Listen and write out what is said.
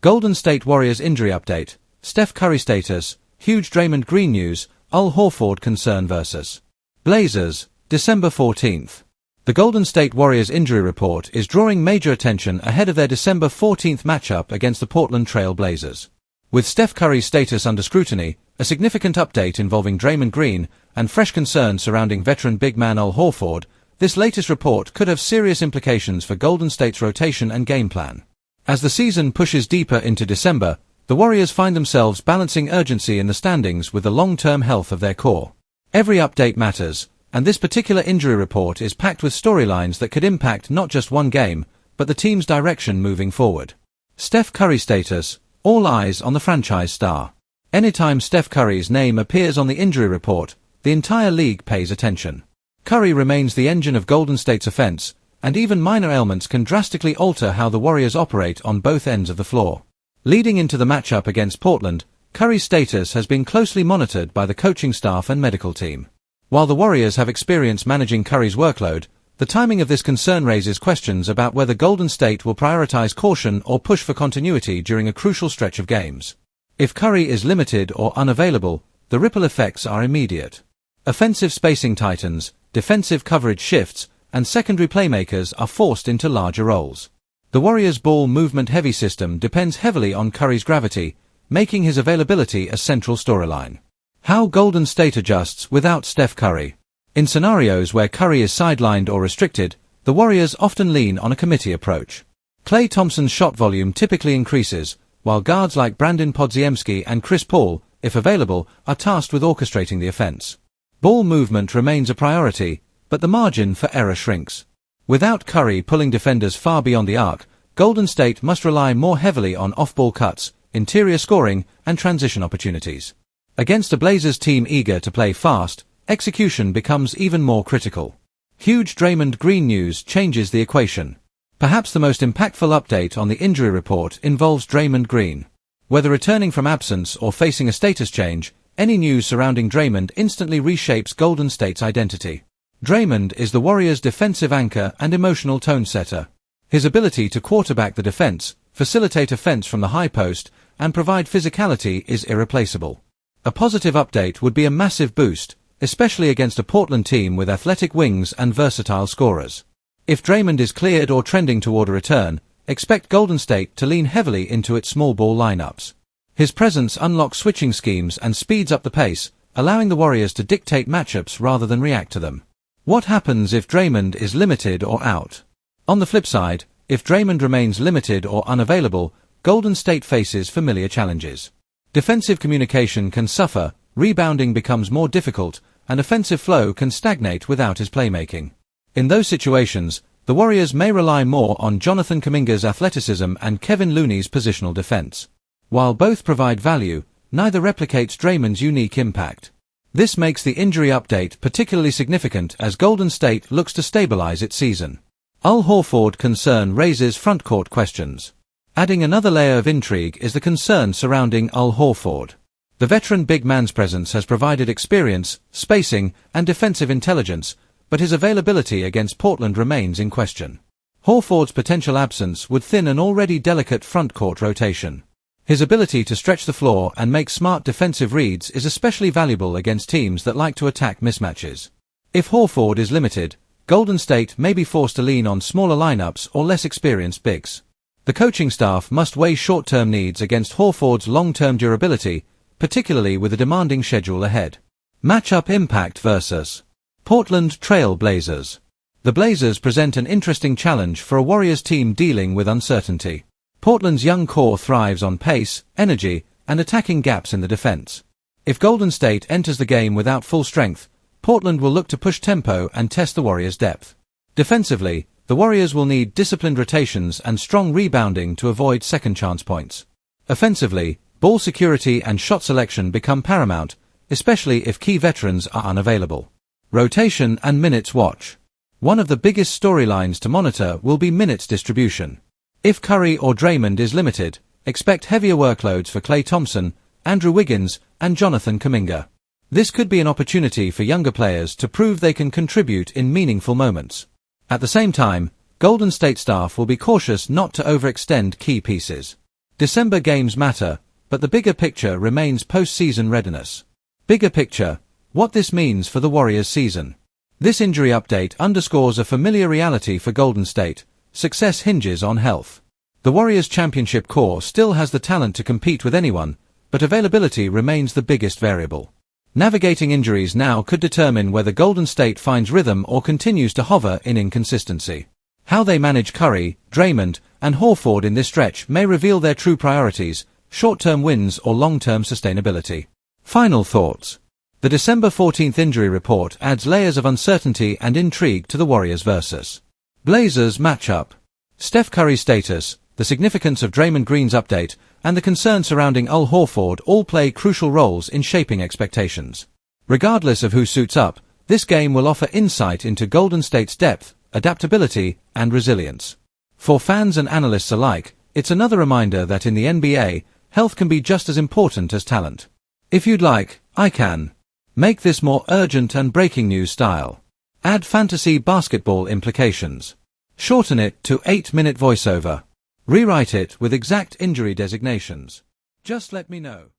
Golden State Warriors injury update, Steph Curry status, huge Draymond Green news, Horford concern vs. Blazers, December 14th. The Golden State Warriors injury report is drawing major attention ahead of their December 14th matchup against the Portland Trail Blazers. With Steph Curry's status under scrutiny, a significant update involving Draymond Green, and fresh concerns surrounding veteran big man Horford, this latest report could have serious implications for Golden State's rotation and game plan. As the season pushes deeper into December, the Warriors find themselves balancing urgency in the standings with the long-term health of their core. Every update matters, and this particular injury report is packed with storylines that could impact not just one game, but the team's direction moving forward. Steph Curry status, all eyes on the franchise star. Anytime Steph Curry's name appears on the injury report, the entire league pays attention. Curry remains the engine of Golden State's offense, and even minor ailments can drastically alter how the Warriors operate on both ends of the floor. Leading into the matchup against Portland, Curry's status has been closely monitored by the coaching staff and medical team. While the Warriors have experience managing Curry's workload, the timing of this concern raises questions about whether Golden State will prioritize caution or push for continuity during a crucial stretch of games. If Curry is limited or unavailable, the ripple effects are immediate. Offensive spacing tightens, defensive coverage shifts, and secondary playmakers are forced into larger roles. The Warriors' ball movement-heavy system depends heavily on Curry's gravity, making his availability a central storyline. How Golden State adjusts without Steph Curry. In scenarios where Curry is sidelined or restricted, the Warriors often lean on a committee approach. Klay Thompson's shot volume typically increases, while guards like Brandon Podziemski and Chris Paul, if available, are tasked with orchestrating the offense. Ball movement remains a priority, but the margin for error shrinks. Without Curry pulling defenders far beyond the arc, Golden State must rely more heavily on off-ball cuts, interior scoring, and transition opportunities. Against a Blazers team eager to play fast, execution becomes even more critical. Huge Draymond Green news changes the equation. Perhaps the most impactful update on the injury report involves Draymond Green. Whether returning from absence or facing a status change, any news surrounding Draymond instantly reshapes Golden State's identity. Draymond is the Warriors' defensive anchor and emotional tone setter. His ability to quarterback the defense, facilitate offense from the high post, and provide physicality is irreplaceable. A positive update would be a massive boost, especially against a Portland team with athletic wings and versatile scorers. If Draymond is cleared or trending toward a return, expect Golden State to lean heavily into its small ball lineups. His presence unlocks switching schemes and speeds up the pace, allowing the Warriors to dictate matchups rather than react to them. What happens if Draymond is limited or out? On the flip side, if Draymond remains limited or unavailable, Golden State faces familiar challenges. Defensive communication can suffer, rebounding becomes more difficult, and offensive flow can stagnate without his playmaking. In those situations, the Warriors may rely more on Jonathan Kuminga's athleticism and Kevin Looney's positional defense. While both provide value, neither replicates Draymond's unique impact. This makes the injury update particularly significant as Golden State looks to stabilize its season. Horford concern raises frontcourt questions. Adding another layer of intrigue is the concern surrounding Horford. The veteran big man's presence has provided experience, spacing, and defensive intelligence, but his availability against Portland remains in question. Horford's potential absence would thin an already delicate frontcourt rotation. His ability to stretch the floor and make smart defensive reads is especially valuable against teams that like to attack mismatches. If Horford is limited, Golden State may be forced to lean on smaller lineups or less experienced bigs. The coaching staff must weigh short-term needs against Horford's long-term durability, particularly with a demanding schedule ahead. Matchup impact vs. Portland Trail Blazers. The Blazers present an interesting challenge for a Warriors team dealing with uncertainty. Portland's young core thrives on pace, energy, and attacking gaps in the defense. If Golden State enters the game without full strength, Portland will look to push tempo and test the Warriors' depth. Defensively, the Warriors will need disciplined rotations and strong rebounding to avoid second-chance points. Offensively, ball security and shot selection become paramount, especially if key veterans are unavailable. Rotation and minutes watch. One of the biggest storylines to monitor will be minutes distribution. If Curry or Draymond is limited, expect heavier workloads for Klay Thompson, Andrew Wiggins, and Jonathan Kuminga. This could be an opportunity for younger players to prove they can contribute in meaningful moments. At the same time, Golden State staff will be cautious not to overextend key pieces. December games matter, but the bigger picture remains postseason readiness. Bigger picture, what this means for the Warriors season. This injury update underscores a familiar reality for Golden State: success hinges on health. The Warriors' championship core still has the talent to compete with anyone, but availability remains the biggest variable. Navigating injuries now could determine whether Golden State finds rhythm or continues to hover in inconsistency. How they manage Curry, Draymond, and Horford in this stretch may reveal their true priorities: short-term wins or long-term sustainability. Final thoughts. The December 14th injury report adds layers of uncertainty and intrigue to the Warriors vs. Blazers matchup. Steph Curry's status, the significance of Draymond Green's update, and the concern surrounding Al Horford all play crucial roles in shaping expectations. Regardless of who suits up, this game will offer insight into Golden State's depth, adaptability, and resilience. For fans and analysts alike, it's another reminder that in the NBA, health can be just as important as talent. If you'd like, I can make this more urgent and breaking news style. Add fantasy basketball implications. Shorten it to 8-minute voiceover. Rewrite it with exact injury designations. Just let me know.